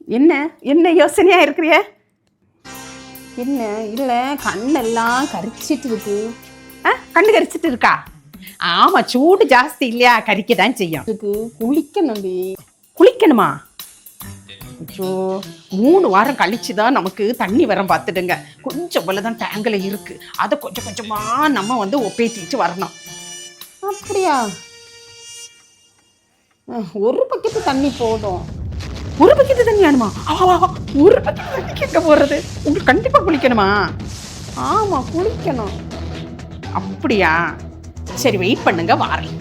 என்ன என்ன யோசனையா இருக்கிறிய? என்ன இல்லை, கண்ணெல்லாம் கரிச்சிட்டு இருக்கு. கண்ணு கரிச்சிட்டு இருக்கா? ஆமா, சூடு ஜாஸ்தி இல்லையா, கரிக்க தான் செய்யும். இருக்கு, குளிக்கணும். குளிக்கணுமா? ஐயோ, 3 வாரம் கழிச்சு தான் நமக்கு தண்ணி வரம் பார்த்துடுங்க. கொஞ்சம் போல தான் டேங்கில் இருக்கு. அதை கொஞ்சம் கொஞ்சமா நம்ம ஒப்பேத்திட்டு வரணும். அப்படியா? ஒரு பக்கெட்டு தண்ணி போதும். ஒரு பக்கெட்டு தண்ணி வேணுமா? ஒரு பக்கெட்டு தண்ணி கேட்க போறது. உங்களுக்கு கண்டிப்பா குளிக்கணுமா? ஆமா, குளிக்கணும். அப்படியா? சரி, வெயிட் பண்ணுங்க, வாரேன்.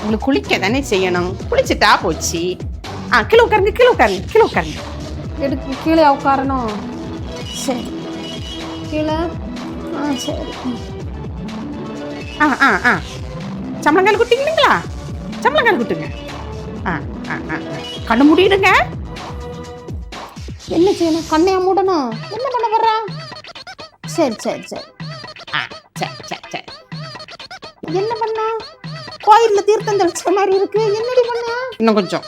உங்களுக்கு குளிக்க தானே செய்யணும். குளிச்சுட்டா போச்சு. கீழே உட்காருங்க, கீழே உட்காருங்க, கீழே உட்காருங்க. எடுத்து கீழே உட்காரணும். சரி, கீழே. சரி. சம்பளங்கால் குட்டிங்களா? சம்பளங்கால் குட்டுங்க. கண்ணு மூடிடுங்க. என்ன செய்யணும்? கண்ணையா மூடணும். என்ன பண்ண வர்றா? சரி சரி சரி. சரி சரி சரி. என்ன பண்ணா? கோயில்ல தீர்த்தம் தெளிச்ச மாதிரி இருக்கு. என்னடி பண்ண? இன்னும் கொஞ்சம்.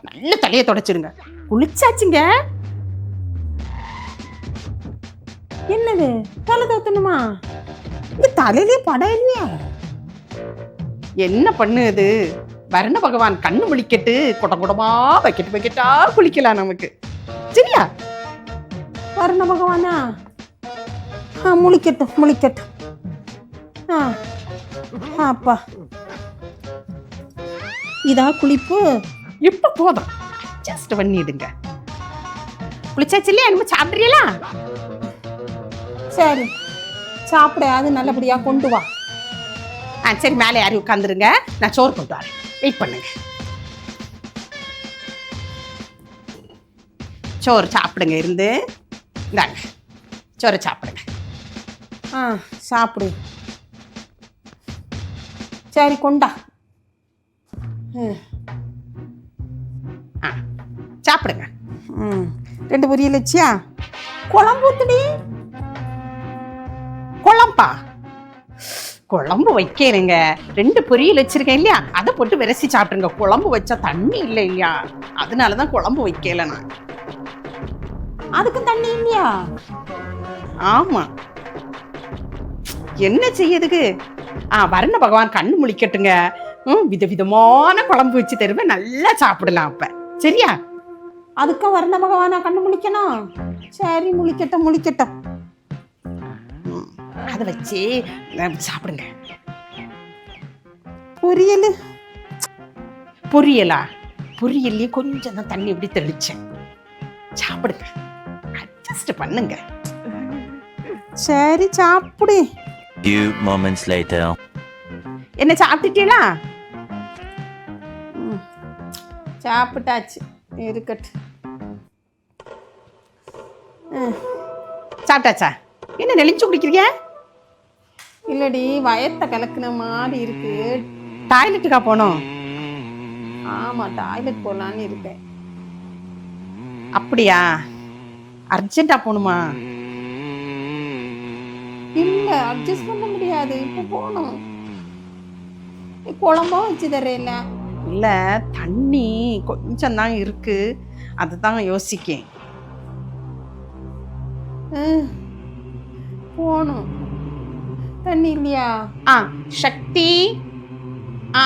நல்ல தலையை தொடச்சிடுங்க. குளிச்சாச்சுங்க. என்னது, தலை தோத்தணுமா? இந்த தலையிலே படம் இல்லையா? என்ன பண்ணுது? வரண பகவான் கண்ணு முழிக்கட்டு, குடமா பக்கெட்டு பக்கெட்டா குளிக்கலாம் நமக்கு. சரியா? வரண பகவானா? முழிக்கட்டும் முழிக்கட்டும். அப்பா, இதா குளிப்பு. இப்ப போதும், ஜஸ்ட் பண்ணிடுங்க. குளிச்சாச்சு இல்லையா? நம்ம சாப்பிட்றீங்களா? சரி, சாப்பிட. அது நல்லபடியா கொண்டு வா. சரி, மேலே யாரும் உட்காந்துருங்க, நான் சோறு கொண்டு வரேன். வெயிட் பண்ணுங்க. சோறு சாப்பிடுங்க. இருந்து இந்தாங்க, சோறு சாப்பிடுங்க. சாப்பிடு. சரி, கொண்டா. சாப்பிடுங்க. 2 பொரியல் வச்சியா? குழம்பு ஊத்துடி. குழம்பா? குழம்பு வைக்கிறேங்க. 2 பொரியல் வச்சிருக்கேன் இல்லையா, அதை போட்டு விரசி சாப்பிடுங்க. குழம்பு வச்சா தண்ணி இல்லை இல்லையா, அதனாலதான் குழம்பு வைக்கல நான். அதுக்கு தண்ணி இல்லையா? ஆமா, என்ன செய்யறதுக்கு? வரண பகவான் கண்ணு முழிக்கட்டுங்க. விதவிதமான குழம்பு வச்சு தருவேன், நல்லா சாப்பிடலாம். அப்ப சரியா? அதுக்கு வரண பகவானா கண்ணு முழிக்கணும்? சரி, முழிக்கட்டும் முழிக்கட்டும். அதை வச்சு சாப்பிடுங்க. பொரியல்? பொரியலா? பொரியல்லையே கொஞ்சம் தான் தண்ணி எப்படி தெளிச்சேன். சாப்பிடுங்க, அட்ஜஸ்ட் பண்ணுங்க. சரி, சாப்பிடு. Few moments later. என்ன சாப்பிட்டுட்டீங்களா? சாப்பிட்டாச்சு, இருக்கட்டு. சாப்பிட்டாச்சா? என்ன நெளிச்சு குடிக்கிறீங்க? இல்லடி, வயத்தை கலக்குன மாதிரி இருக்கு. டாய்லெட்டுக்கா போனோம்? ஆமா, டாய்லெட் போலான்னு இருக்கேன். அப்படியா? அர்ஜென்டா போகணுமா? இல்ல, அட்ஜஸ்ட் பண்ண முடியாது, இப்ப போகணும். குழம்பா வச்சு தரேன்ல. இல்ல, தண்ணி கொஞ்சம் தான் இருக்கு, அதுதான் யோசிக்கேன். போகணும். தண்ணி இல்லையா? சக்தி,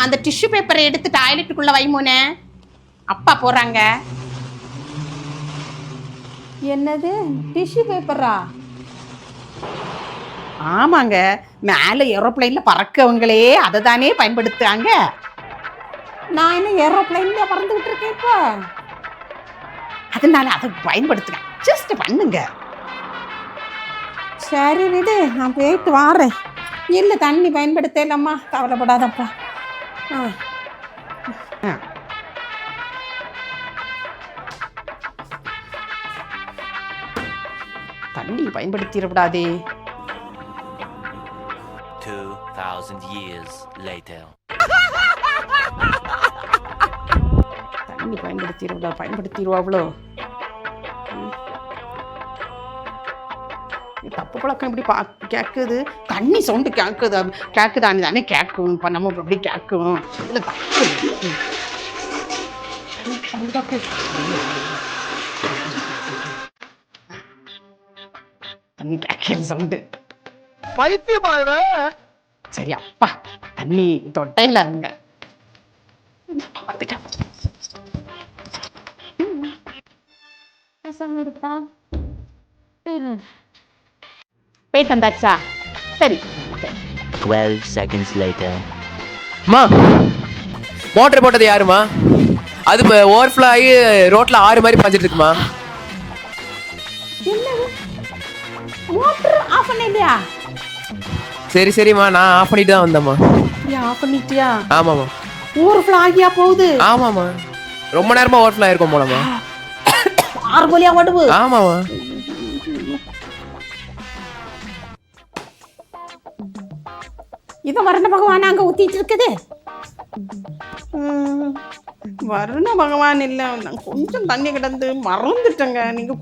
அந்த டிஷ்யூ பேப்பரை எடுத்து டாய்லெட்டுக்குள்ள வைமோனே. அப்பா போறாங்க. என்னது, டிஷ்யூ பேப்பரா? ஆமாங்க, மேலே ஏரோப்ளைன்ல பறக்கவங்களே அதை தானே பயன்படுத்துறாங்க. நான் என்ன ஏரோப்ளைன்ல பறந்துகிட்டு இருக்கேன் இப்போ? அதனால அதை பயன்படுத்துங்க, ஜஸ்ட் பண்ணுங்க. சரி விடு, நான் போயிட்டு வாரேன். இல்லை, தண்ணி பயன்படுத்தலாமா, கவலைப்படாதப்பா. தண்ணி பயன்படுத்திடக்கூடாதே. 2000 years later. தண்ணி பயன்படுத்திடுவாங்களோ? தப்பு பழக்கம் இப்படி கேட்குது. தண்ணி சவுண்டு கேட்குதானே தானே கேட்கும். இப்போ நம்ம இப்படி கேட்கும். இல்லை தப்பு தண்ணி கேட்குது சவுண்டு. பைத்தியமா? சரி அப்பா தண்ணி தொட்டையில் அங்க பார்த்துட்டேன். போயிட்டு வந்தாச்சா? சரி 12 seconds later. அம்மா, மோட்டர் போட்டது யாருமா? அது இப்போ ஓவர்ஃப்ளோ ஆகி ரோட்ல 6 மாதிரி பாஞ்சிட்டு இருக்குமா? என்னது மோட்டர் ஆஃப் பண்ண இல்லையா? சரி சரிம்மா, நான் ஆஃப் பண்ணிட்டு தான் வந்தேம்மா. ஆஃப் பண்ணிட்டியா? ஆமாம்மா. ஓவர்ஃப்ளோ ஆகியா போகுது? ஆமாம்மா, ரொம்ப நேரமா ஓவர்ஃப்ளோ ஆயிருக்கும் போலம்மா. 6 போலியா ஓடுவு? ஆமாம்மா. இதை வரண பகவான் அங்கே ஊற்றிட்டு இருக்குது. வருண பகவான் இல்லை, நான் கொஞ்சம் தண்ணி கிடந்து மறந்துட்டேங்க. நீங்கள்